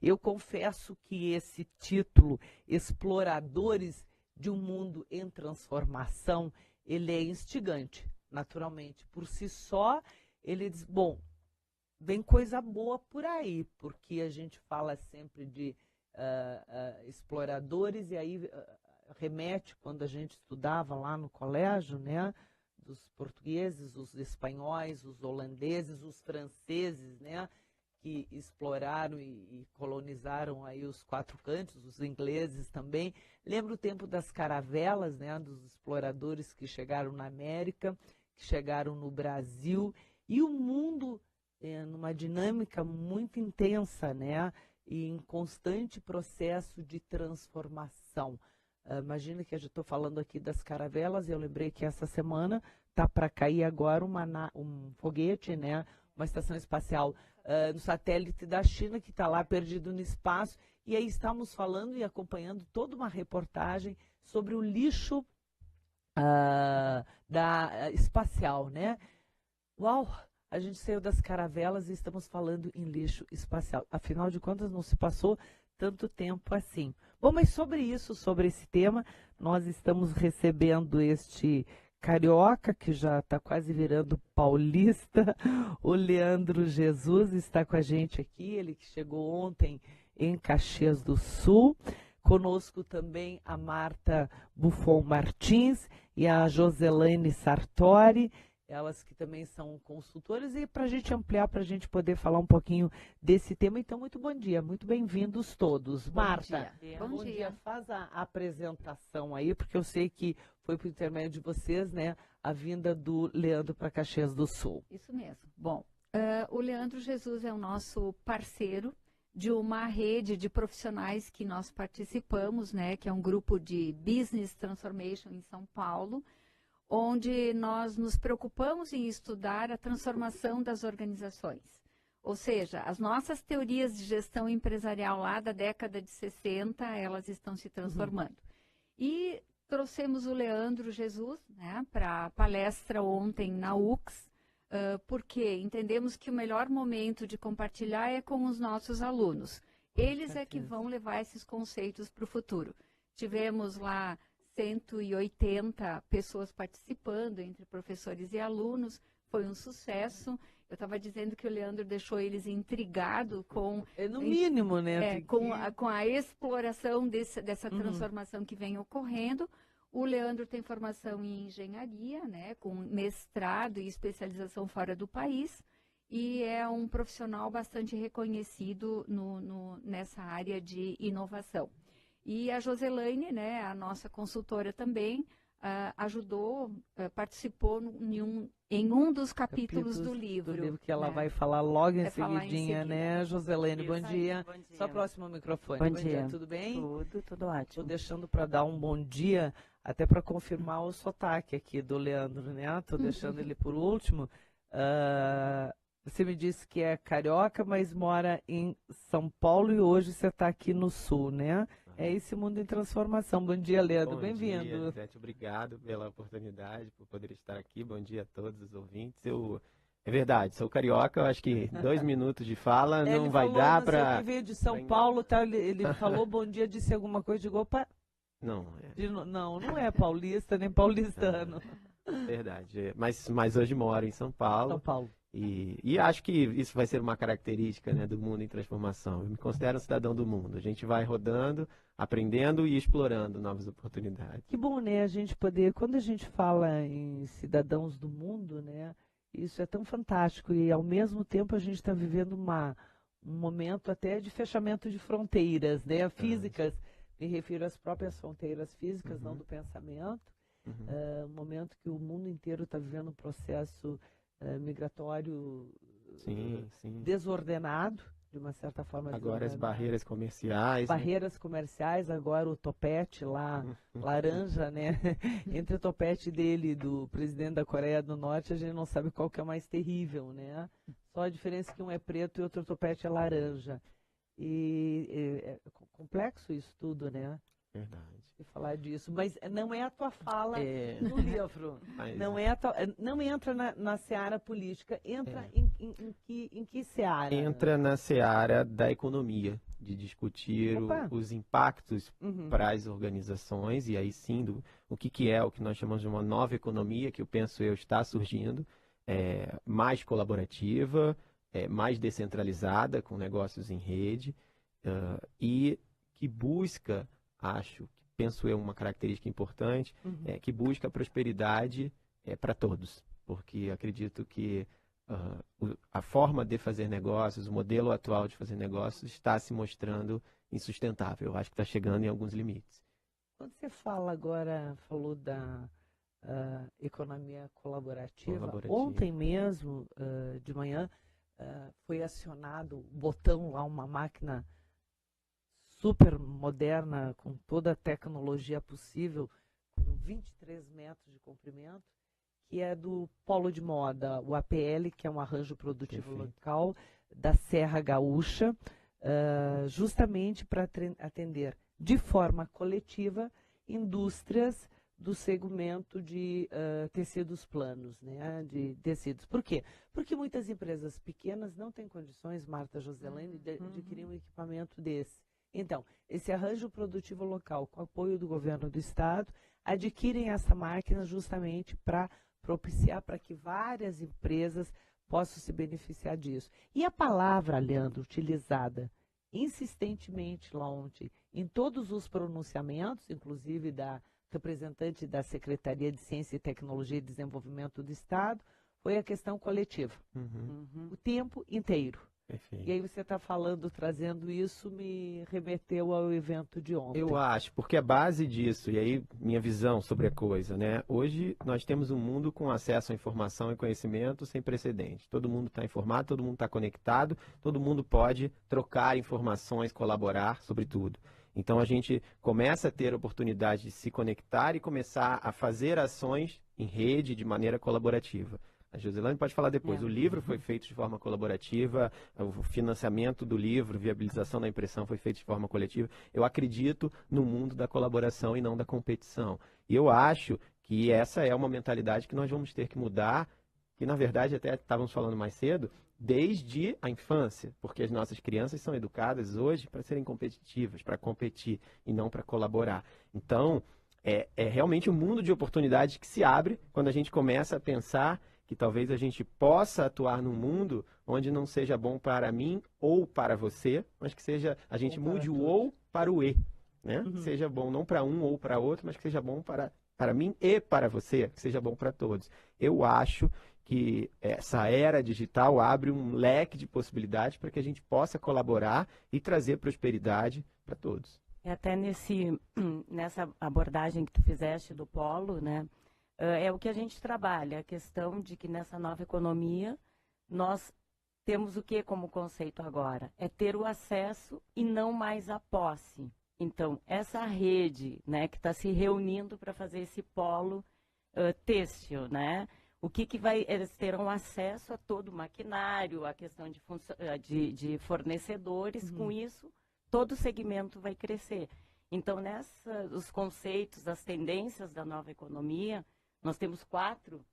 Eu confesso que esse título, Exploradores de um Mundo em Transformação, ele é instigante, naturalmente. Por si só, ele diz, bom, vem coisa boa por aí, porque a gente fala sempre de exploradores, e aí remete, quando a gente estudava lá no colégio, né, dos portugueses, os espanhóis, os holandeses, os franceses, né, que exploraram e colonizaram aí os quatro cantos, os ingleses também. Lembro o tempo das caravelas, né, dos exploradores que chegaram na América, que chegaram no Brasil, e o mundo numa dinâmica muito intensa, né, e em constante processo de transformação. Imagina que eu já estou falando aqui das caravelas, eu lembrei que essa semana está para cair agora um foguete, né, uma estação espacial no satélite da China, que está lá perdido no espaço, e aí estamos falando e acompanhando toda uma reportagem sobre o lixo espacial, né? Uau! A gente saiu das caravelas e estamos falando em lixo espacial. Afinal de contas, não se passou tanto tempo assim. Bom, mas sobre isso, sobre esse tema, nós estamos recebendo este carioca, que já está quase virando paulista, o Leandro Jesus está com a gente aqui, ele que chegou ontem em Caxias do Sul. Conosco também a Marta Buffon Martins e a Joselaine Sartori, elas que também são consultoras, e para a gente ampliar, para a gente poder falar um pouquinho desse tema. Então, muito bom dia, muito bem-vindos todos. Marta, bom dia. Faz a apresentação aí, porque eu sei que foi por intermédio de vocês, né, a vinda do Leandro para Caxias do Sul. Isso mesmo. Bom, o Leandro Jesus é o nosso parceiro de uma rede de profissionais que nós participamos, né, que é um grupo de Business Transformation em São Paulo, onde nós nos preocupamos em estudar a transformação das organizações. Ou seja, as nossas teorias de gestão empresarial lá da década de 60, elas estão se transformando. E trouxemos o Leandro Jesus, né, para a palestra ontem na UX, porque entendemos que o melhor momento de compartilhar é com os nossos alunos. Eles é que vão levar esses conceitos para o futuro. Tivemos lá 180 pessoas participando, entre professores e alunos, foi um sucesso. Eu estava dizendo que o Leandro deixou eles intrigados com... no mínimo, né? Com a exploração dessa transformação que vem ocorrendo. O Leandro tem formação em engenharia, né, com mestrado e especialização fora do país, e é um profissional bastante reconhecido nessa área de inovação. E a Joselaine, né, a nossa consultora também, ajudou, participou em um dos capítulos do livro. Do livro que ela vai falar logo em seguidinha, né, Joselaine? Bom dia. Bom dia. Só próximo ao microfone. Bom dia. Tudo bem? Tudo ótimo. Estou deixando para dar um bom dia, até para confirmar o sotaque aqui do Leandro, né? Estou deixando ele por último. Você me disse que é carioca, mas mora em São Paulo e hoje você está aqui no Sul, né? É esse mundo em transformação. Bom dia, Leandro. Bem-vindo. Bom dia, Zete. Obrigado pela oportunidade, por poder estar aqui. Bom dia a todos os ouvintes. É verdade, sou carioca. Eu acho que 2 minutos de fala não vai dar para... Ele veio de São Paulo, tá? Ele falou bom dia, disse alguma coisa, digo, opa... Não é paulista, nem paulistano. Verdade. Mas hoje moro em São Paulo. São Paulo. E acho que isso vai ser uma característica, né, do mundo em transformação. Eu me considero um cidadão do mundo. A gente vai rodando, aprendendo e explorando novas oportunidades. Que bom, né, a gente poder... Quando a gente fala em cidadãos do mundo, né, isso é tão fantástico. E, ao mesmo tempo, a gente está vivendo um momento até de fechamento de fronteiras, né, físicas. Me refiro às próprias fronteiras físicas, não do pensamento. Um momento que o mundo inteiro está vivendo um processo migratório desordenado, de uma certa forma. Agora as barreiras comerciais. Barreiras comerciais, agora o topete lá, laranja, né? Entre o topete dele e do presidente da Coreia do Norte, a gente não sabe qual que é mais terrível, né? Só a diferença é que um é preto e outro topete é laranja. E é complexo isso tudo, né? Verdade. de falar disso, mas não é a tua fala no livro. Mas, Não entra na seara política, entra em que seara? entra na seara da economia, de discutir Opa. os impactos Uhum. para as organizações, e aí sim, o que é o que nós chamamos de uma nova economia, que eu penso está surgindo, mais colaborativa, mais descentralizada, com negócios em rede, e que busca, penso eu, uma característica importante, que busca a prosperidade para todos, porque acredito que a forma de fazer negócios, o modelo atual de fazer negócios está se mostrando insustentável. Eu acho que está chegando em alguns limites. Quando você falou da economia colaborativa, ontem mesmo, de manhã, foi acionado o botão lá, uma máquina super moderna, com toda a tecnologia possível, com 23 metros de comprimento, que é do Polo de Moda, o APL, que é um arranjo produtivo local da Serra Gaúcha, justamente para atender de forma coletiva indústrias do segmento de tecidos planos, né, de tecidos. Por quê? Porque muitas empresas pequenas não têm condições, Marta Joselaine, de adquirir um equipamento desse. Então, esse arranjo produtivo local, com apoio do governo do estado, adquirem essa máquina justamente para propiciar para que várias empresas possam se beneficiar disso. E a palavra, Leandro, utilizada insistentemente lá ontem, em todos os pronunciamentos, inclusive da representante da Secretaria de Ciência e Tecnologia e Desenvolvimento do Estado, foi a questão coletiva. O tempo inteiro. Perfeito. E aí você está falando, trazendo isso, me remeteu ao evento de ontem. Eu acho, porque a base disso, e aí minha visão sobre a coisa, né? Hoje nós temos um mundo com acesso à informação e conhecimento sem precedente. Todo mundo está informado, todo mundo está conectado, todo mundo pode trocar informações, colaborar sobre tudo. Então a gente começa a ter a oportunidade de se conectar e começar a fazer ações em rede de maneira colaborativa. A Joselane pode falar depois. O livro foi feito de forma colaborativa, o financiamento do livro, viabilização da impressão foi feito de forma coletiva. Eu acredito no mundo da colaboração e não da competição. E eu acho que essa é uma mentalidade que nós vamos ter que mudar, que na verdade até estávamos falando mais cedo, desde a infância, porque as nossas crianças são educadas hoje para serem competitivas, para competir e não para colaborar. Então, é realmente um mundo de oportunidades que se abre quando a gente começa a pensar que talvez a gente possa atuar num mundo onde não seja bom para mim ou para você, mas que seja, a gente mude o ou para o e, né? Que seja bom não para um ou para outro, mas que seja bom para mim e para você, que seja bom para todos. Eu acho que essa era digital abre um leque de possibilidades para que a gente possa colaborar e trazer prosperidade para todos. Até nessa abordagem que tu fizeste do polo, né? É o que a gente trabalha, a questão de que nessa nova economia nós temos o que como conceito agora? É ter o acesso e não mais a posse. Então, essa rede, né, que está se reunindo para fazer esse polo têxtil, né? O que vai, eles terão acesso a todo o maquinário, a questão de fornecedores, com isso todo o segmento vai crescer. Então, os conceitos, as tendências da nova economia, nós temos 4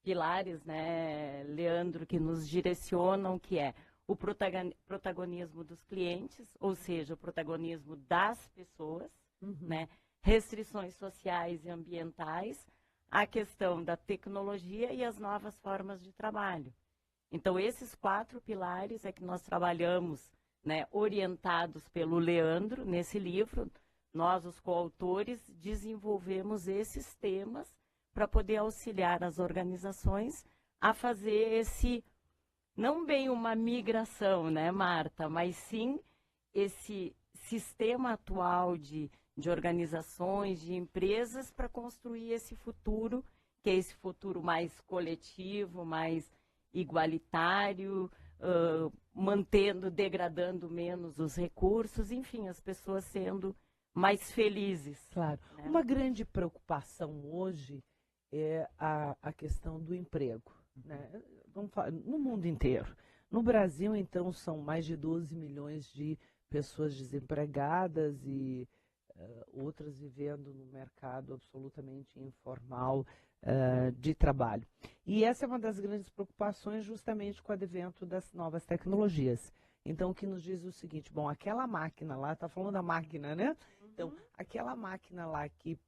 pilares, né, Leandro, que nos direcionam, que é o protagonismo dos clientes, ou seja, o protagonismo das pessoas, né, restrições sociais e ambientais, a questão da tecnologia e as novas formas de trabalho. Então, esses 4 pilares é que nós trabalhamos, né, orientados pelo Leandro nesse livro. Nós, os coautores, desenvolvemos esses temas para poder auxiliar as organizações a fazer não bem uma migração, né, Marta, mas sim esse sistema atual de organizações, de empresas, para construir esse futuro, que é esse futuro mais coletivo, mais igualitário, degradando menos os recursos, enfim, as pessoas sendo mais felizes. Claro. Né? Uma grande preocupação hoje é a questão do emprego, né? Vamos falar, no mundo inteiro. No Brasil, então, são mais de 12 milhões de pessoas desempregadas e outras vivendo no mercado absolutamente informal de trabalho. E essa é uma das grandes preocupações justamente com o advento das novas tecnologias. Então, o que nos diz o seguinte, bom, aquela máquina lá, está falando da máquina, né? Então, aquela máquina lá que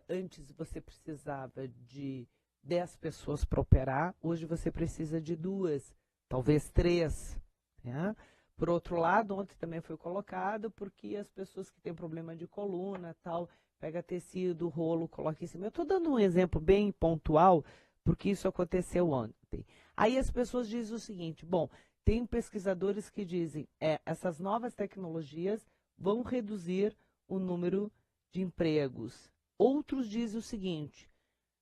antes você precisava de 10 pessoas para operar, hoje você precisa de 2, talvez 3, né? Por outro lado, ontem também foi colocado, porque as pessoas que têm problema de coluna, tal, pega tecido, rolo, coloca em cima. Eu estou dando um exemplo bem pontual, porque isso aconteceu ontem. Aí as pessoas dizem o seguinte, bom, tem pesquisadores que dizem, essas novas tecnologias vão reduzir o número de empregos. Outros dizem o seguinte,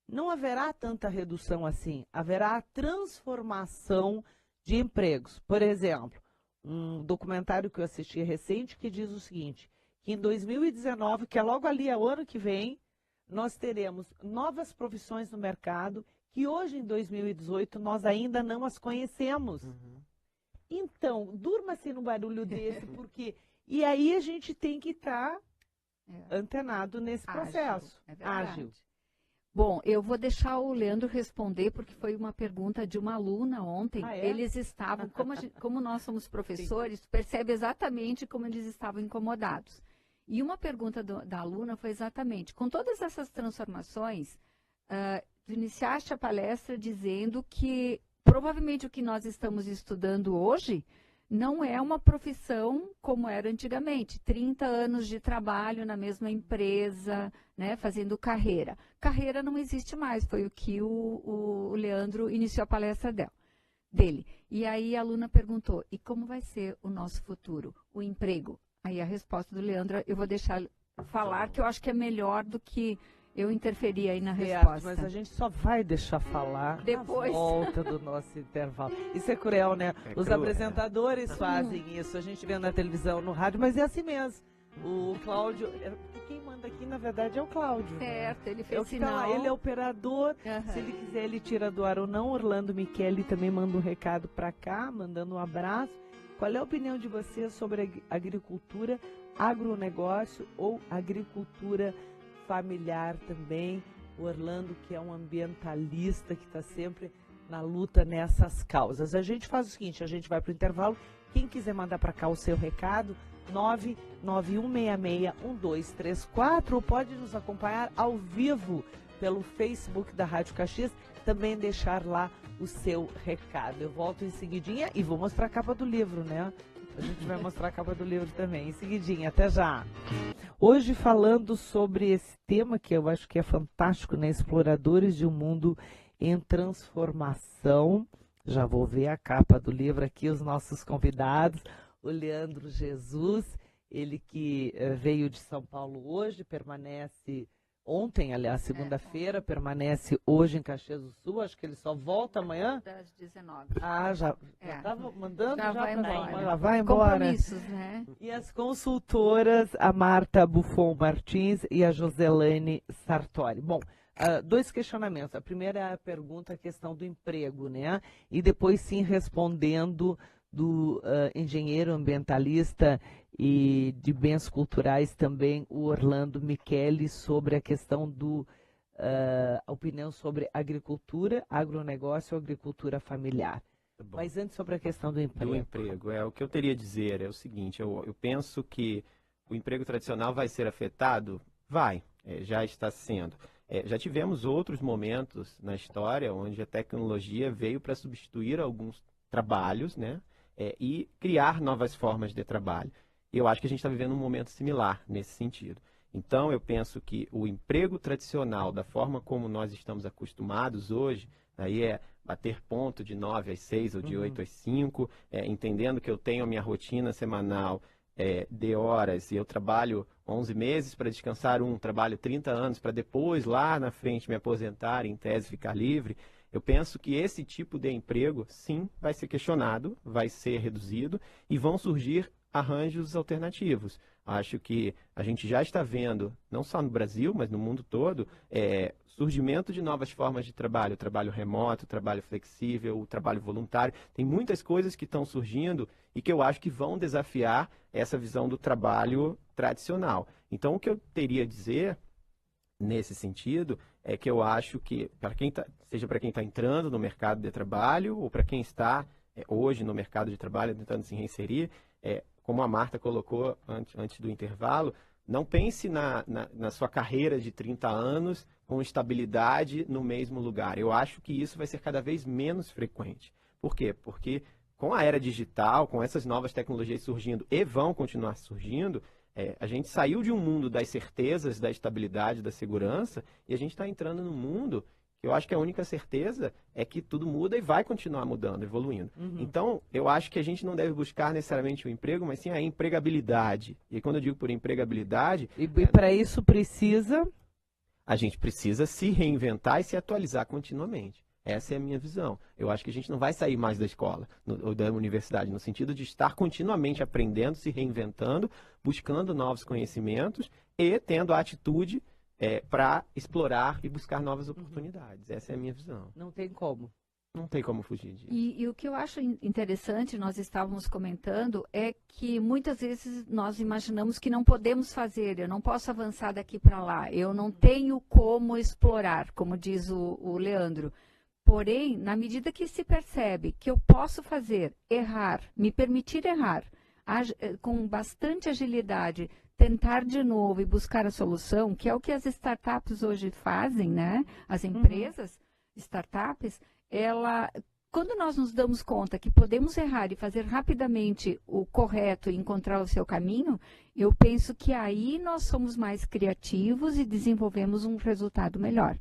não haverá tanta redução assim, haverá a transformação de empregos. Por exemplo, um documentário que eu assisti recente que diz o seguinte, que em 2019, que é logo ali, é o ano que vem, nós teremos novas profissões no mercado que hoje, em 2018, nós ainda não as conhecemos. Então, durma-se num barulho desse, porque... E aí a gente tem que estar antenado nesse processo. Ágil. Bom, eu vou deixar o Leandro responder, porque foi uma pergunta de uma aluna ontem. Eles estavam, como nós somos professores, percebe exatamente como eles estavam incomodados. E uma pergunta da aluna foi exatamente, com todas essas transformações, tu iniciaste a palestra dizendo que provavelmente o que nós estamos estudando hoje não é uma profissão como era antigamente, 30 anos de trabalho na mesma empresa, né, fazendo carreira. Carreira não existe mais, foi o que o Leandro iniciou a palestra dele. E aí a aluna perguntou, e como vai ser o nosso futuro, o emprego? Aí a resposta do Leandro, eu vou deixar falar, que eu acho que é melhor do que eu interferir aí na resposta. Mas a gente só vai deixar falar depois, na volta do nosso intervalo. Isso é cruel, né? Os apresentadores fazem isso, a gente vê na televisão, no rádio, mas é assim mesmo. O Cláudio, quem manda aqui, na verdade, é o Cláudio. Certo, ele fez sinal. Tá lá, ele é operador, se ele quiser, ele tira do ar ou não. Orlando Michele também manda um recado para cá, mandando um abraço. Qual é a opinião de vocês sobre agricultura, agronegócio ou agricultura familiar também? O Orlando, que é um ambientalista, que está sempre na luta nessas causas. A gente faz o seguinte, a gente vai para o intervalo. Quem quiser mandar para cá o seu recado, 991661234, ou pode nos acompanhar ao vivo pelo Facebook da Rádio Caxias, também deixar lá o seu recado. Eu volto em seguidinha e vou mostrar a capa do livro, né? A gente vai mostrar a capa do livro também, em seguidinha. Até já! Hoje falando sobre esse tema que eu acho que é fantástico, né? Exploradores de um mundo em transformação. Já vou ver a capa do livro aqui, os nossos convidados. O Leandro Jesus, ele que veio de São Paulo hoje, permanece ontem, aliás, segunda-feira, permanece hoje em Caxias do Sul, acho que ele só volta amanhã. Das 19. Já estava mandando? Já vai embora. Já vai embora. Compromissos, né? E as consultoras, a Marta Buffon Martins e a Joselane Sartori. Bom, 2 questionamentos. A primeira é a pergunta, a questão do emprego, né? E depois sim respondendo do engenheiro ambientalista e de bens culturais também, o Orlando Michele, sobre a questão a opinião sobre agricultura, agronegócio ou agricultura familiar. Bom. Mas antes sobre a questão do emprego. Do emprego, o que eu teria a dizer é o seguinte, eu penso que o emprego tradicional vai ser afetado? Vai, já está sendo. Já tivemos outros momentos na história onde a tecnologia veio para substituir alguns trabalhos, né? E criar novas formas de trabalho. Eu acho que a gente está vivendo um momento similar nesse sentido. Então, eu penso que o emprego tradicional, da forma como nós estamos acostumados hoje, aí bater ponto de 9 às 6 ou de 8 às 5, entendendo que eu tenho a minha rotina semanal de horas e eu trabalho 11 meses para descansar trabalho 30 anos para depois, lá na frente, me aposentar e, em tese, ficar livre. Eu penso que esse tipo de emprego, sim, vai ser questionado, vai ser reduzido e vão surgir arranjos alternativos. Acho que a gente já está vendo, não só no Brasil, mas no mundo todo, surgimento de novas formas de trabalho, o trabalho remoto, o trabalho flexível, o trabalho voluntário. Tem muitas coisas que estão surgindo e que eu acho que vão desafiar essa visão do trabalho tradicional. Então, o que eu teria a dizer nesse sentido é que eu acho que, seja para quem está entrando no mercado de trabalho ou para quem está hoje no mercado de trabalho tentando se reinserir, como a Marta colocou antes do intervalo, não pense na sua carreira de 30 anos com estabilidade no mesmo lugar. Eu acho que isso vai ser cada vez menos frequente. Por quê? Porque com a era digital, com essas novas tecnologias surgindo e vão continuar surgindo, a gente saiu de um mundo das certezas, da estabilidade, da segurança, e a gente está entrando num mundo que eu acho que a única certeza é que tudo muda e vai continuar mudando, evoluindo. Então, eu acho que a gente não deve buscar necessariamente o emprego, mas sim a empregabilidade. E quando eu digo por empregabilidade... E para isso precisa... A gente precisa se reinventar e se atualizar continuamente. Essa é a minha visão. Eu acho que a gente não vai sair mais da escola ou da universidade, no sentido de estar continuamente aprendendo, se reinventando, buscando novos conhecimentos e tendo a atitude para explorar e buscar novas oportunidades. Essa é a minha visão. Não tem como. Não tem como fugir disso. E o que eu acho interessante, nós estávamos comentando, é que muitas vezes nós imaginamos que não podemos fazer, eu não posso avançar daqui para lá, eu não tenho como explorar, como diz o Leandro. Porém, na medida que se percebe que eu posso fazer, errar, me permitir errar, com bastante agilidade, tentar de novo e buscar a solução, que é o que as startups hoje fazem, né? As empresas, startups, quando nós nos damos conta que podemos errar e fazer rapidamente o correto e encontrar o seu caminho, eu penso que aí nós somos mais criativos e desenvolvemos um resultado melhor.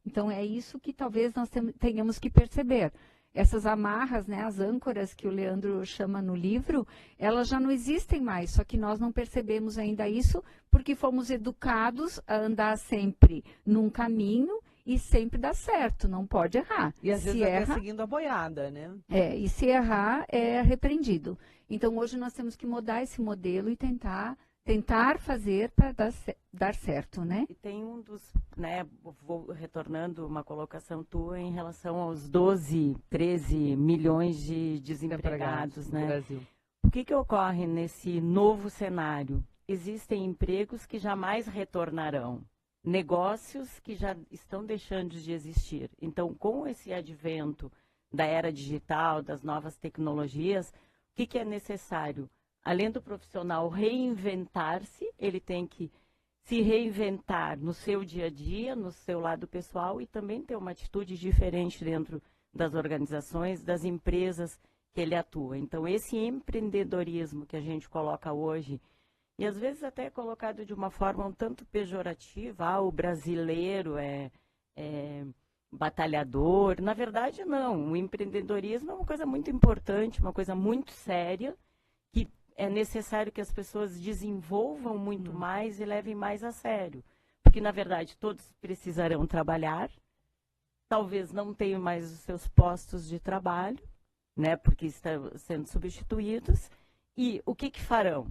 Então, é isso que talvez nós tenhamos que perceber. Essas amarras, né, as âncoras que o Leandro chama no livro, elas já não existem mais, só que nós não percebemos ainda isso porque fomos educados a andar sempre num caminho e sempre dá certo, não pode errar. E às vezes até seguindo a boiada, né? E se errar, é repreendido. Então, hoje nós temos que mudar esse modelo e tentar fazer para dar certo, né? E tem vou retornando uma colocação tua em relação aos 12, 13 milhões de desempregados, né? No Brasil. O que ocorre nesse novo cenário? Existem empregos que jamais retornarão, negócios que já estão deixando de existir. Então, com esse advento da era digital, das novas tecnologias, o que é necessário? Além do profissional reinventar-se, ele tem que se reinventar no seu dia a dia, no seu lado pessoal e também ter uma atitude diferente dentro das organizações, das empresas que ele atua. Então, esse empreendedorismo que a gente coloca hoje, e às vezes até é colocado de uma forma um tanto pejorativa, o brasileiro é batalhador. Na verdade, não. O empreendedorismo é uma coisa muito importante, uma coisa muito séria, que é necessário que as pessoas desenvolvam muito mais e levem mais a sério. Porque, na verdade, todos precisarão trabalhar, talvez não tenham mais os seus postos de trabalho, né, porque estão sendo substituídos, e o que farão?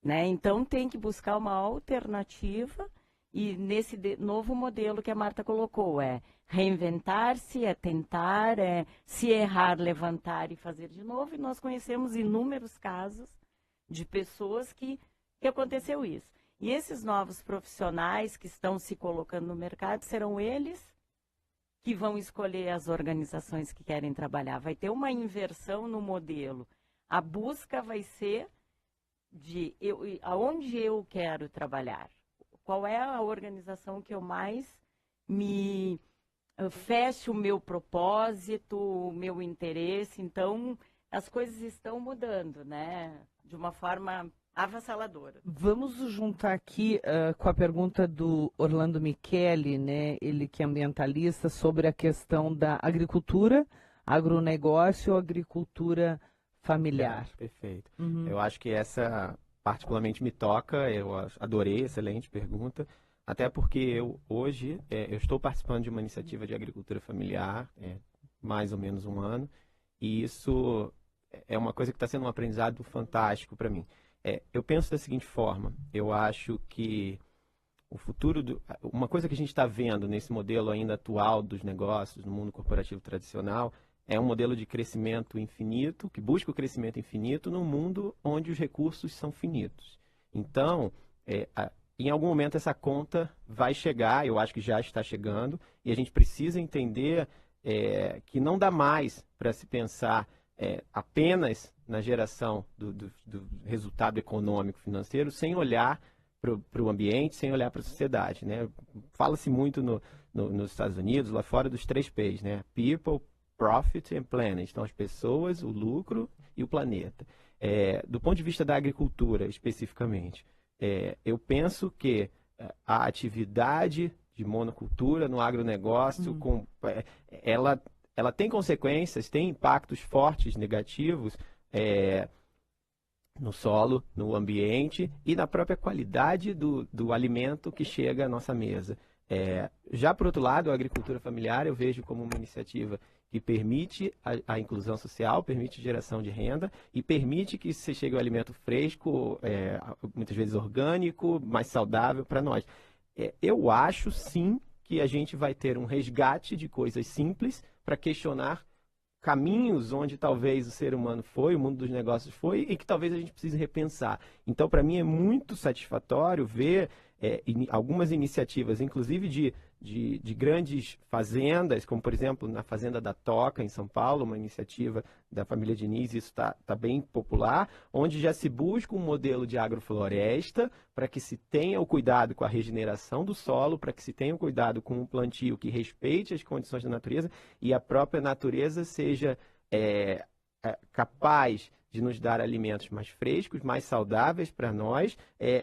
Né? Então, tem que buscar uma alternativa, e nesse novo modelo que a Marta colocou, reinventar-se, tentar, se errar, levantar e fazer de novo, e nós conhecemos inúmeros casos de pessoas que aconteceu isso. E esses novos profissionais que estão se colocando no mercado, serão eles que vão escolher as organizações que querem trabalhar. Vai ter uma inversão no modelo. A busca vai ser de aonde eu quero trabalhar. Qual é a organização que eu mais me feche o meu propósito, o meu interesse. Então, as coisas estão mudando, né? De uma forma avassaladora. Vamos juntar aqui com a pergunta do Orlando Michele, né? Ele que é ambientalista, sobre a questão da agricultura, agronegócio ou agricultura familiar. Perfeito. Eu acho que essa particularmente me toca, eu adorei, excelente pergunta, até porque hoje eu estou participando de uma iniciativa de agricultura familiar, mais ou menos um ano, e isso é uma coisa que está sendo um aprendizado fantástico para mim. Eu penso da seguinte forma, eu acho que o futuro, uma coisa que a gente está vendo nesse modelo ainda atual dos negócios, no mundo corporativo tradicional, é um modelo de crescimento infinito, que busca o crescimento infinito num mundo onde os recursos são finitos. Então, em algum momento essa conta vai chegar, eu acho que já está chegando, e a gente precisa entender que não dá mais para se pensar apenas na geração do resultado econômico financeiro sem olhar para o ambiente, sem olhar para a sociedade, né? Fala-se muito nos Estados Unidos, lá fora, dos 3 P's, né? People, Profit and Planet. Então, as pessoas, o lucro e o planeta. Do ponto de vista da agricultura, especificamente, eu penso que a atividade de monocultura no agronegócio, ela tem consequências, tem impactos fortes, negativos, no solo, no ambiente e na própria qualidade do alimento que chega à nossa mesa. Já por outro lado, a agricultura familiar eu vejo como uma iniciativa que permite a inclusão social, permite geração de renda e permite que se chegue ao alimento fresco, muitas vezes orgânico, mais saudável para nós. Eu acho sim que a gente vai ter um resgate de coisas simples para questionar caminhos onde talvez o ser humano foi, o mundo dos negócios foi, e que talvez a gente precise repensar. Então, para mim, é muito satisfatório ver algumas iniciativas, inclusive de grandes fazendas, como, por exemplo, na Fazenda da Toca, em São Paulo, uma iniciativa da família Diniz, isso está bem popular, onde já se busca um modelo de agrofloresta para que se tenha o cuidado com a regeneração do solo, para que se tenha o cuidado com um plantio que respeite as condições da natureza e a própria natureza seja capaz de nos dar alimentos mais frescos, mais saudáveis para nós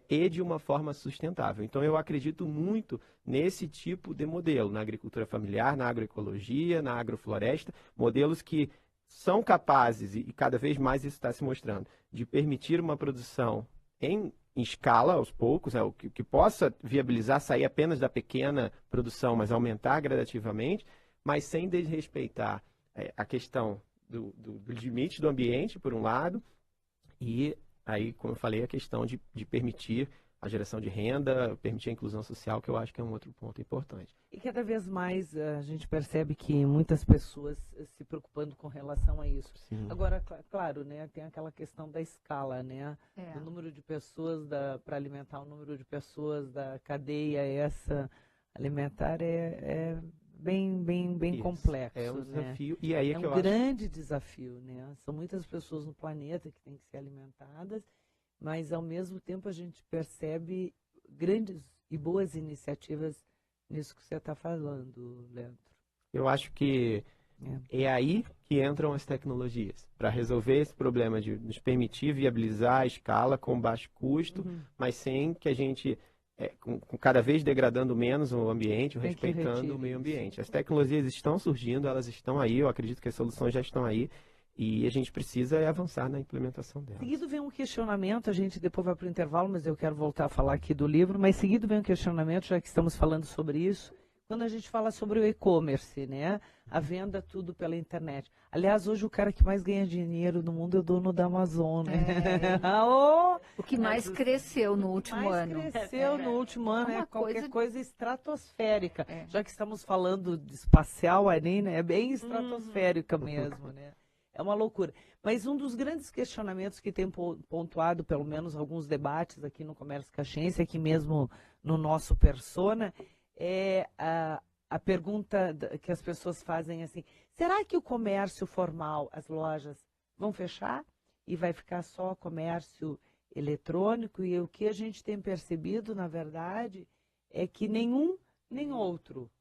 e de uma forma sustentável. Então, eu acredito muito nesse tipo de modelo, na agricultura familiar, na agroecologia, na agrofloresta, modelos que são capazes, e cada vez mais isso está se mostrando, de permitir uma produção em escala, aos poucos, o que possa viabilizar sair apenas da pequena produção, mas aumentar gradativamente, mas sem desrespeitar a questão do limite do ambiente, por um lado, e aí, como eu falei, a questão de permitir a geração de renda, permitir a inclusão social, que eu acho que é um outro ponto importante. E cada vez mais a gente percebe que muitas pessoas se preocupando com relação a isso. Sim. Agora, claro, né, tem aquela questão da escala, né? O número de pessoas para alimentar o número de pessoas da cadeia essa alimentar é bem complexo. É um desafio. Né? E aí um grande desafio, né? São muitas pessoas no planeta que têm que ser alimentadas, mas ao mesmo tempo a gente percebe grandes e boas iniciativas nisso que você está falando, Leandro. Eu acho que é aí que entram as tecnologias, para resolver esse problema de nos permitir viabilizar a escala com baixo custo, mas sem que a gente com cada vez degradando menos o ambiente, respeitando o meio ambiente. As tecnologias estão surgindo, elas estão aí, eu acredito que as soluções já estão aí, e a gente precisa avançar na implementação delas. Seguido vem um questionamento, a gente depois vai para o intervalo, mas eu quero voltar a falar aqui do livro, mas seguido vem um questionamento, já que estamos falando sobre isso, quando a gente fala sobre o e-commerce, né? A venda tudo pela internet. Aliás, hoje o cara que mais ganha dinheiro no mundo é o dono da Amazon, né? O que mais cresceu no último ano. O que mais cresceu no último ano é qualquer coisa estratosférica. Já que estamos falando de espacial ali, né? É bem estratosférica mesmo, né? É uma loucura. Mas um dos grandes questionamentos que tem pontuado, pelo menos alguns debates aqui no Comércio Caxiense, aqui mesmo no nosso Persona, é a pergunta que as pessoas fazem assim, será que o comércio formal, as lojas, vão fechar e vai ficar só comércio eletrônico? E o que a gente tem percebido, na verdade, é que nenhum nem outro.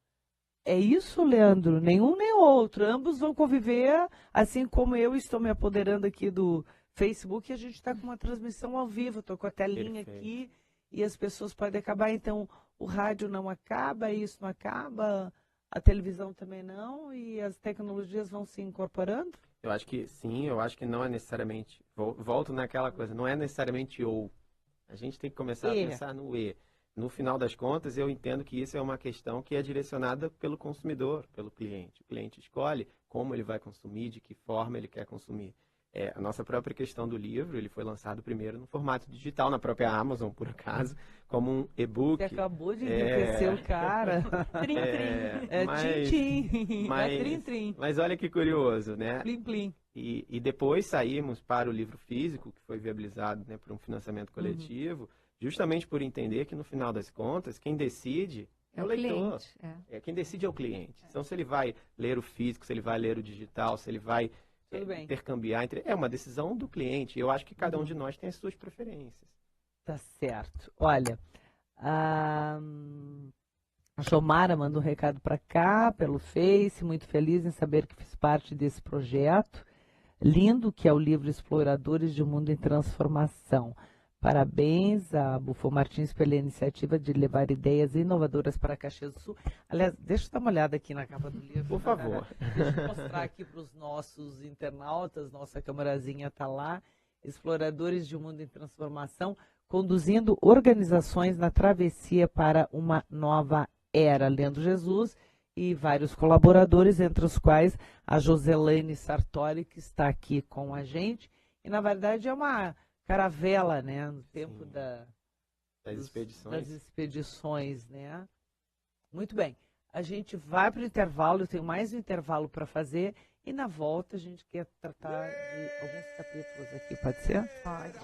É isso, Leandro? Nenhum nem outro. Ambos vão conviver, assim como eu estou me apoderando aqui do Facebook, e a gente está com uma transmissão ao vivo, estou com a telinha aqui, e as pessoas podem acabar. Então, o rádio não acaba, isso não acaba, a televisão também não, e as tecnologias vão se incorporando? Eu acho que sim, eu acho que não é necessariamente, volto naquela coisa, não é necessariamente ou. A gente tem que começar a pensar no e. No final das contas, eu entendo que isso é uma questão que é direcionada pelo consumidor, pelo cliente. O cliente escolhe como ele vai consumir, de que forma ele quer consumir. A nossa própria questão do livro, ele foi lançado primeiro no formato digital, na própria Amazon, por acaso, como um e-book. Você acabou de enriquecer o cara. Trim-trim. Mas, trim-trim. mas olha que curioso, né? Plim-plim. E depois saímos para o livro físico, que foi viabilizado, né, por um financiamento coletivo, justamente por entender que, no final das contas, quem decide é o leitor. Quem decide é o cliente. Então, se ele vai ler o físico, se ele vai ler o digital, se ele vai intercambiar, é uma decisão do cliente. Eu acho que cada um de nós tem as suas preferências. Tá certo. Olha, a Jomara mandou um recado para cá, pelo Face, muito feliz em saber que fiz parte desse projeto lindo, que é o livro Exploradores de um Mundo em Transformação. Parabéns a Bufo Martins pela iniciativa de levar ideias inovadoras para Caxias do Sul. Aliás, deixa eu dar uma olhada aqui na capa do livro. Por favor. Deixa eu mostrar aqui para os nossos internautas, nossa camarazinha está lá. Exploradores de um Mundo em Transformação, conduzindo organizações na travessia para uma nova era. Leandro Jesus e vários colaboradores, entre os quais a Joselaine Sartori, que está aqui com a gente. E, na verdade, é uma caravela, né? No tempo das expedições, né? Muito bem. A gente vai para o intervalo, eu tenho mais um intervalo para fazer. E, na volta, a gente quer tratar de alguns capítulos aqui, pode ser? Pode.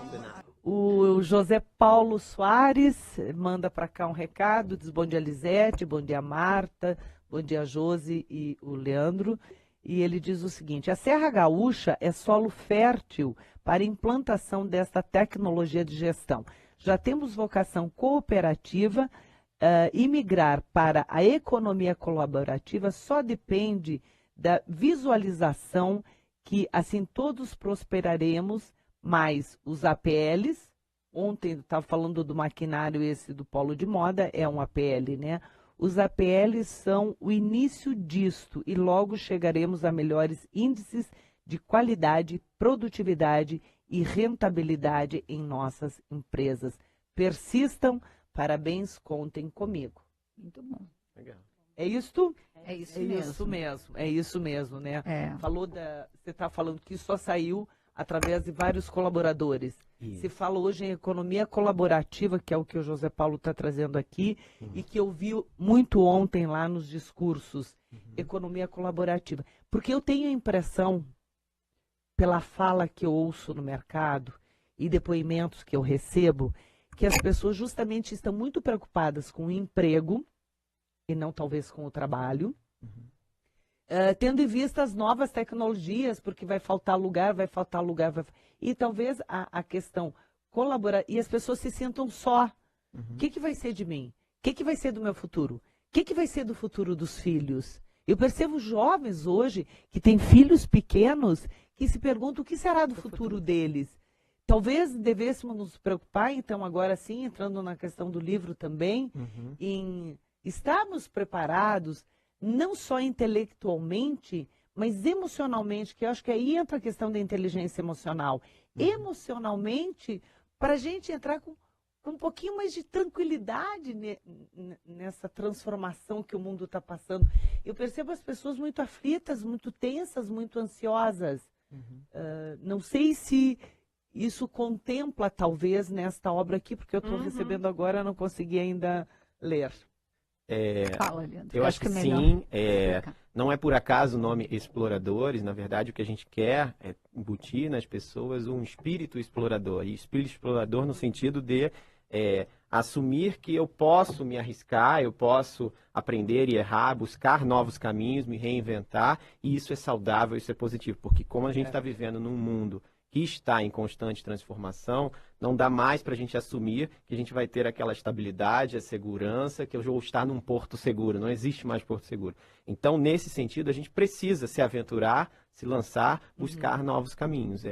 O José Paulo Soares manda para cá um recado, diz bom dia, Lisete, bom dia, Marta, bom dia, Josi e o Leandro. E ele diz o seguinte: a Serra Gaúcha é solo fértil para a implantação desta tecnologia de gestão. Já temos vocação cooperativa e migrar para a economia colaborativa só depende da visualização que assim todos prosperaremos, mais os APLs. Ontem estava falando do maquinário esse do Polo de Moda, é um APL, né? Os APLs são o início disto e logo chegaremos a melhores índices de qualidade, produtividade e rentabilidade em nossas empresas. Persistam, parabéns, contem comigo. Muito bom. Legal. É isto? É isso mesmo. É isso mesmo, né? É. Você está falando que só saiu através de vários colaboradores. Isso. Se fala hoje em economia colaborativa, que é o que o José Paulo está trazendo aqui, e que eu vi muito ontem lá nos discursos, economia colaborativa. Porque eu tenho a impressão, pela fala que eu ouço no mercado e depoimentos que eu recebo, que as pessoas justamente estão muito preocupadas com o emprego e não talvez com o trabalho, tendo em vista as novas tecnologias, porque vai faltar lugar, e talvez a questão colaborar, e as pessoas se sintam só. O que vai ser de mim? O que vai ser do meu futuro? O que vai ser do futuro dos filhos? Eu percebo jovens hoje que têm filhos pequenos que se perguntam o que será do futuro deles. Talvez devêssemos nos preocupar, então, agora sim, entrando na questão do livro também, em estarmos preparados, não só intelectualmente, mas emocionalmente, que eu acho que aí entra a questão da inteligência emocional. Emocionalmente, para a gente entrar com um pouquinho mais de tranquilidade nessa transformação que o mundo está passando. Eu percebo as pessoas muito aflitas, muito tensas, muito ansiosas. Não sei se isso contempla, talvez, nesta obra aqui, porque eu estou recebendo agora, não consegui ainda ler. Fala, Leandro. Eu acho que sim. Não é por acaso o nome Exploradores. Na verdade, o que a gente quer é embutir nas pessoas um espírito explorador. E espírito explorador no sentido de assumir que eu posso me arriscar, eu posso aprender e errar, buscar novos caminhos, me reinventar. E isso é saudável, isso é positivo. Porque como a gente está vivendo num mundo que está em constante transformação, não dá mais para a gente assumir que a gente vai ter aquela estabilidade, a segurança, que eu vou estar num porto seguro. Não existe mais porto seguro. Então, nesse sentido, a gente precisa se aventurar, se lançar, buscar novos caminhos.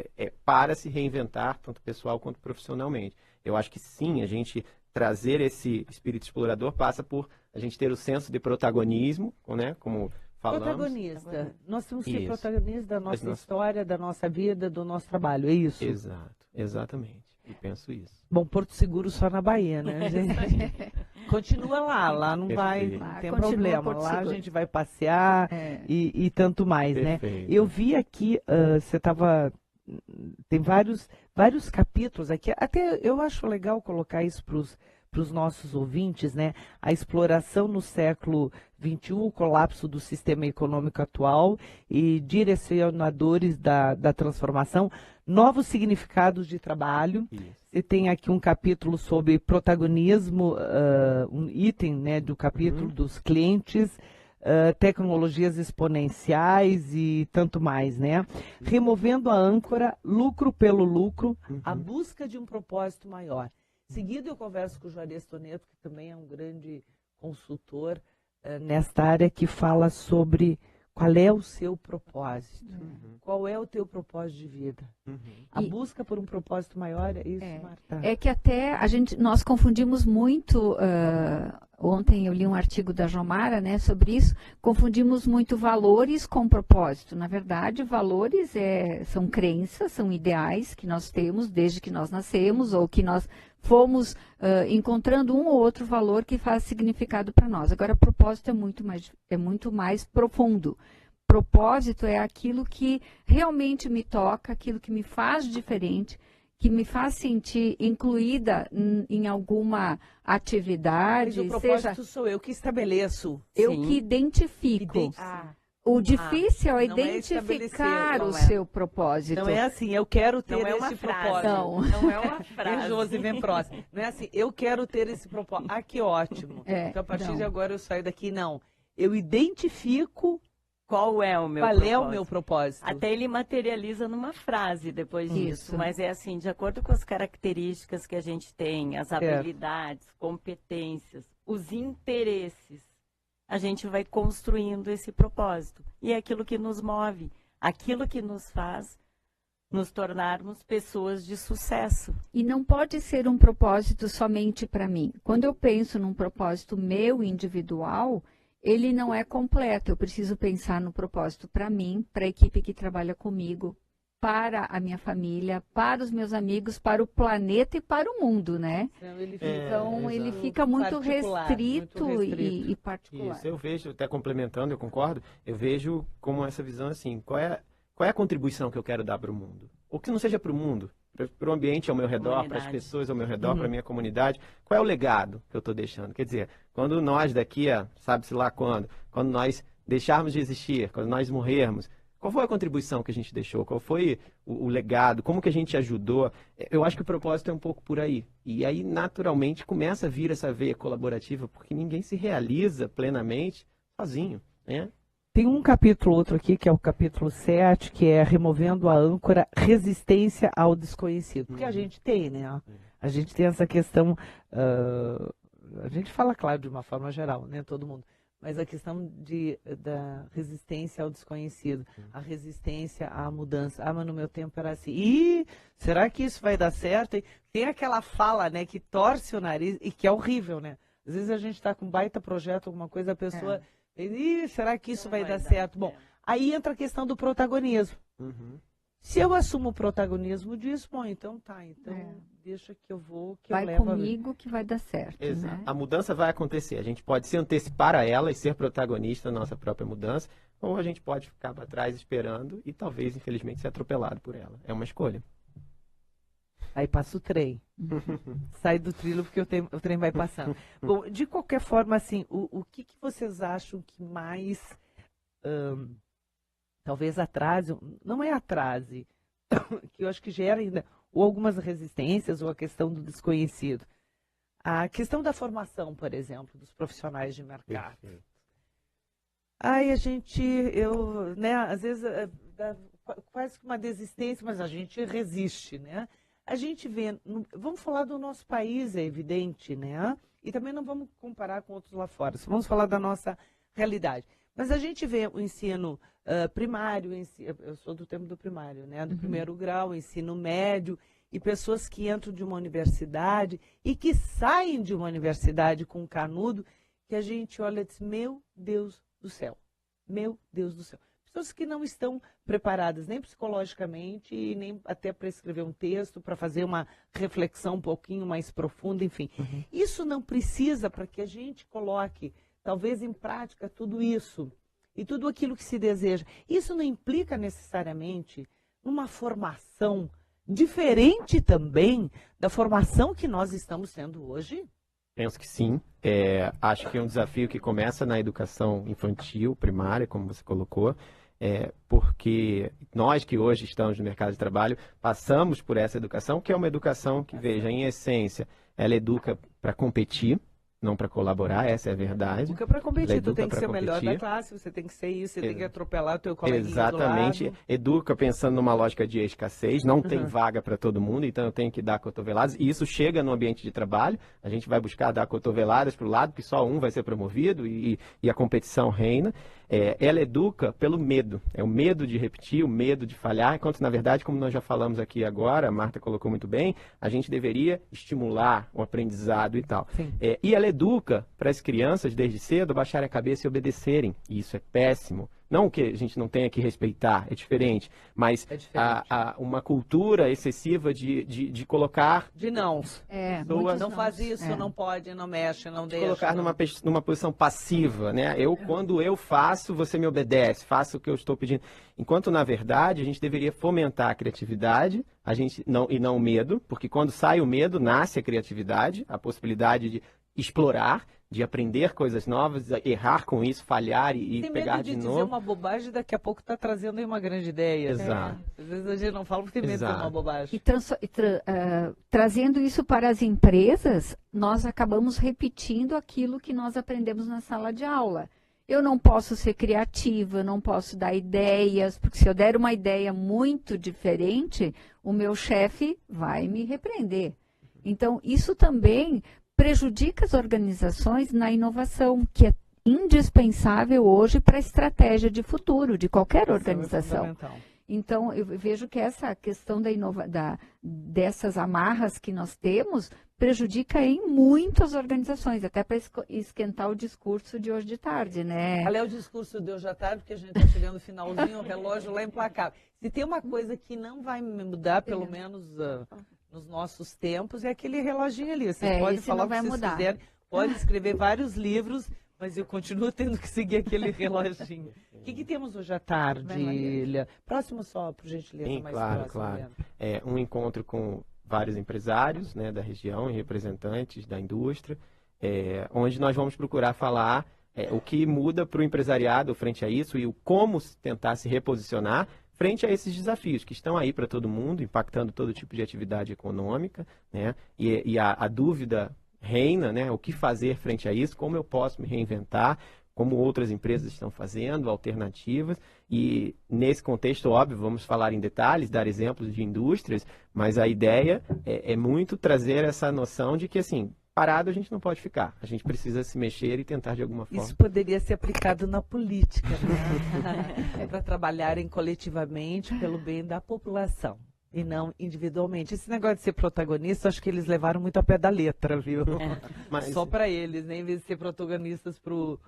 Para se reinventar, tanto pessoal quanto profissionalmente. Eu acho que sim, a gente trazer esse espírito explorador passa por a gente ter o senso de protagonismo, né, como falamos. Protagonista. Nós temos que ser protagonistas da nossa história, da nossa vida, do nosso trabalho, é isso? Exato, exatamente. E penso isso. Bom, Porto Seguro só na Bahia, né, gente? Continua lá não vai, não tem problema. Lá a gente vai passear e tanto mais, né? Eu vi aqui, você estava tem vários capítulos aqui. Até eu acho legal colocar isso para os nossos ouvintes, né? A exploração no século XXI, o colapso do sistema econômico atual e direcionadores da transformação, novos significados de trabalho. Isso. Você tem aqui um capítulo sobre protagonismo, um item, né, do capítulo dos clientes, tecnologias exponenciais e tanto mais, né? Removendo a âncora, lucro pelo lucro, a busca de um propósito maior. Seguido, eu converso com o Juarez Toneto, que também é um grande consultor nesta área, que fala sobre qual é o seu propósito, qual é o teu propósito de vida. A busca por um propósito maior, é isso, Marta? É que até nós confundimos muito, ontem eu li um artigo da Jomara, né, sobre isso, confundimos muito valores com propósito. Na verdade, valores são crenças, são ideais que nós temos desde que nós nascemos ou que nós fomos encontrando um ou outro valor que faz significado para nós. Agora, propósito é muito mais profundo. Propósito é aquilo que realmente me toca, aquilo que me faz diferente, que me faz sentir incluída em alguma atividade. Mas o propósito sou eu que estabeleço. Eu que identifico. O difícil é identificar o seu propósito. Não é assim, eu quero ter esse propósito. Não é uma frase. Josi, vem próximo. Não é assim, eu quero ter esse propósito. Ah, que ótimo. Então, a partir de agora eu saio daqui. Não, eu identifico qual é o meu propósito. Até ele materializa numa frase depois disso. Mas é assim, de acordo com as características que a gente tem, as habilidades, competências, os interesses, a gente vai construindo esse propósito. E é aquilo que nos move, aquilo que nos faz nos tornarmos pessoas de sucesso. E não pode ser um propósito somente para mim. Quando eu penso num propósito meu, individual, ele não é completo. Eu preciso pensar no propósito para mim, para a equipe que trabalha comigo, para a minha família, para os meus amigos, para o planeta e para o mundo, né? Então, ele fica muito restrito e particular. Isso, eu vejo, até complementando, eu concordo, eu vejo como essa visão assim, qual é a contribuição que eu quero dar para o mundo? Ou que não seja para o mundo, para o ambiente ao meu redor, para as pessoas ao meu redor, para a minha comunidade, qual é o legado que eu estou deixando? Quer dizer, quando nós daqui a, sabe-se lá quando nós deixarmos de existir, quando nós morrermos, qual foi a contribuição que a gente deixou? Qual foi o legado? Como que a gente ajudou? Eu acho que o propósito é um pouco por aí. E aí, naturalmente, começa a vir essa veia colaborativa, porque ninguém se realiza plenamente sozinho, né? Tem um capítulo outro aqui, que é o capítulo 7, que é removendo a âncora, resistência ao desconhecido. Porque a gente tem, né? A gente tem essa questão, a gente fala, claro, de uma forma geral, né? Todo mundo. Mas a questão da resistência ao desconhecido, a resistência à mudança. Ah, mas no meu tempo era assim. Ih, será que isso vai dar certo? E tem aquela fala, né, que torce o nariz e que é horrível, né? Às vezes a gente está com um baita projeto, alguma coisa, a pessoa... Ih, será que isso vai dar certo? Bom, aí entra a questão do protagonismo. Se eu assumo o protagonismo disso, bom, então tá, deixa que eu vou, que vai eu levo comigo que vai dar certo. Exato. Né? A mudança vai acontecer. A gente pode se antecipar a ela e ser protagonista da nossa própria mudança, ou a gente pode ficar para trás esperando e talvez, infelizmente, ser atropelado por ela. É uma escolha. Aí passa o trem. Sai do trilho porque o trem vai passando. Bom, de qualquer forma, assim, o que vocês acham que mais talvez atrase, não é atrase, que eu acho que gera ainda ou algumas resistências ou a questão do desconhecido. A questão da formação, por exemplo, dos profissionais de mercado. Ai, né, às vezes dá quase que uma desistência, mas a gente resiste, né? A gente vê, vamos falar do nosso país, é evidente, né? E também não vamos comparar com outros lá fora, vamos falar da nossa realidade. Mas a gente vê o ensino primário, eu sou do tempo do primário, né? Do primeiro grau, ensino médio, e pessoas que entram de uma universidade e que saem de uma universidade com um canudo, que a gente olha e diz, meu Deus do céu, meu Deus do céu. Pessoas que não estão preparadas nem psicologicamente e nem até para escrever um texto, para fazer uma reflexão um pouquinho mais profunda, enfim. Isso não precisa para que a gente coloque, talvez em prática, tudo isso e tudo aquilo que se deseja. Isso não implica necessariamente numa formação diferente também da formação que nós estamos tendo hoje? Penso que sim. Acho que é um desafio que começa na educação infantil, primária, como você colocou, porque nós que hoje estamos no mercado de trabalho passamos por essa educação, que é uma educação que, veja, em essência, ela educa para competir, não para colaborar, essa é a verdade. Educa para competir, tu tem que pra ser o melhor da competir. classe, você tem que ser isso, você tem que atropelar o teu coleguinha Exatamente. do lado. Educa pensando numa lógica de escassez, não tem vaga para todo mundo, então eu tenho que dar cotoveladas. E isso chega no ambiente de trabalho, a gente vai buscar dar cotoveladas para o lado, que só um vai ser promovido e a competição reina. Ela educa pelo medo, é o medo de repetir, o medo de falhar, enquanto na verdade, como nós já falamos aqui agora, a Marta colocou muito bem, a gente deveria estimular o aprendizado e tal. E ela educa para as crianças desde cedo baixarem a cabeça e obedecerem, e isso é péssimo. Não que a gente não tenha que respeitar, é diferente, mas uma cultura excessiva de colocar... De não. Pessoas, Não faz isso, não pode, não mexe, não deixa. Colocar numa posição passiva, né? Quando eu faço, você me obedece, faça o que eu estou pedindo. Enquanto, na verdade, a gente deveria fomentar a criatividade, e não o medo, porque quando sai o medo, nasce a criatividade, a possibilidade de explorar, de aprender coisas novas, errar com isso, falhar e pegar de novo. Dizer uma bobagem, daqui a pouco está trazendo aí uma grande ideia. Exato. Às vezes a gente não fala porque tem medo de ser uma bobagem. Trazendo isso para as empresas, nós acabamos repetindo aquilo que nós aprendemos na sala de aula. Eu não posso ser criativa, eu não posso dar ideias, porque se eu der uma ideia muito diferente, o meu chefe vai me repreender. Então, isso também prejudica as organizações na inovação, que é indispensável hoje para a estratégia de futuro de qualquer organização. Então, eu vejo que essa questão dessas amarras que nós temos prejudica em muitas organizações, até para esquentar o discurso de hoje de tarde, né? Qual é o discurso de hoje à tarde, porque a gente está chegando no finalzinho, o relógio lá implacável. Se tem uma coisa que não vai mudar, pelo menos nos nossos tempos, é aquele reloginho ali. Vocês podem falar o que vocês quiserem, pode escrever vários livros, mas eu continuo tendo que seguir aquele reloginho. O que temos hoje à tarde, Ilha? Próximo só, por gentileza, Sim, mais claro, próximo. claro. Um encontro com vários empresários, né, da região e representantes da indústria, onde nós vamos procurar falar o que muda para o empresariado frente a isso e o como tentar se reposicionar frente a esses desafios que estão aí para todo mundo, impactando todo tipo de atividade econômica, né? E a dúvida reina, né? O que fazer frente a isso, como eu posso me reinventar, como outras empresas estão fazendo, alternativas. E nesse contexto, óbvio, vamos falar em detalhes, dar exemplos de indústrias, mas a ideia é muito trazer essa noção de que, assim, parado a gente não pode ficar. A gente precisa se mexer e tentar de alguma forma. Isso poderia ser aplicado na política, né? Para trabalharem coletivamente pelo bem da população e não individualmente. Esse negócio de ser protagonista, acho que eles levaram muito a pé da letra, viu? Mas... Só para eles, né? Em vez de ser protagonistas para o...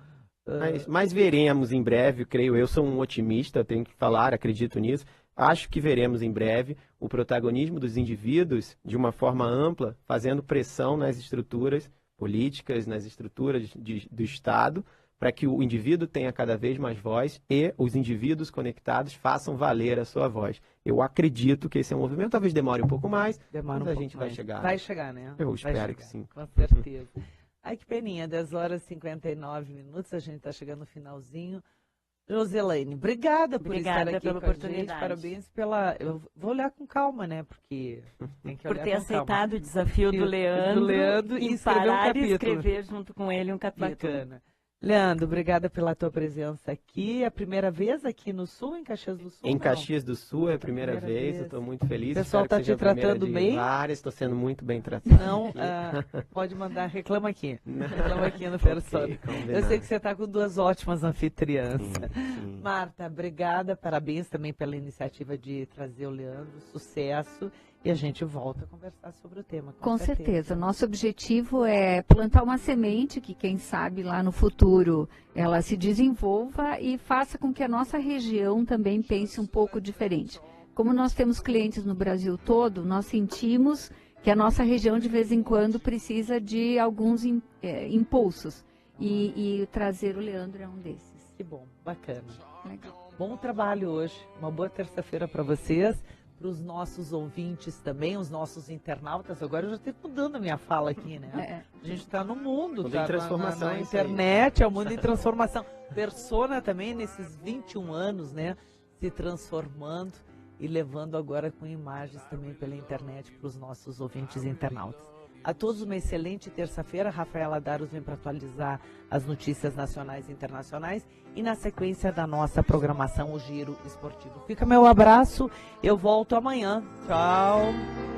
Mas veremos em breve, creio eu, sou um otimista, tenho que falar, acredito nisso. Acho que veremos em breve o protagonismo dos indivíduos de uma forma ampla, fazendo pressão nas estruturas políticas, nas estruturas do Estado, para que o indivíduo tenha cada vez mais voz e os indivíduos conectados façam valer a sua voz. Eu acredito que esse é um movimento, talvez demore um pouco mais, mas a gente vai chegar. Vai chegar, né? Eu espero que sim. Com certeza. Ai, que peninha, 10 horas e 59 minutos, a gente está chegando no finalzinho. Joselaine, obrigada por estar aqui pela com a gente, parabéns pela... Eu vou olhar com calma, né, porque tem que olhar por ter com aceitado calma. o desafio do Leandro e escrever um capítulo. E escrever junto com ele um capítulo. Bacana. Leandro, obrigada pela tua presença aqui. É a primeira vez aqui no Sul, em Caxias do Sul? Em Caxias do Sul é a primeira vez, eu estou muito feliz. O pessoal está te tratando bem? Estou sendo muito bem tratado. Não, pode mandar, reclama aqui. Reclama aqui no Persona. Eu sei que você está com duas ótimas anfitriãs. Sim. Marta, obrigada, parabéns também pela iniciativa de trazer o Leandro, sucesso. E a gente volta a conversar sobre o tema. Com certeza. Nosso objetivo é plantar uma semente que, quem sabe, lá no futuro ela se desenvolva e faça com que a nossa região também pense um pouco diferente. Como nós temos clientes no Brasil todo, nós sentimos que a nossa região, de vez em quando, precisa de alguns impulsos. E trazer o Leandro é um desses. Que bom, bacana. Legal. Bom trabalho hoje. Uma boa terça-feira para vocês, para os nossos ouvintes também, os nossos internautas. Agora eu já estou mudando a minha fala aqui, né? A gente está no mundo, Mundo em transformação, na é isso aí. internet, é o mundo em transformação. Persona também, nesses 21 anos, né? Se transformando e levando agora com imagens também pela internet para os nossos ouvintes internautas. A todos uma excelente terça-feira. Rafaela Daros vem para atualizar as notícias nacionais e internacionais e na sequência da nossa programação, o Giro Esportivo. Fica meu abraço, eu volto amanhã. Tchau!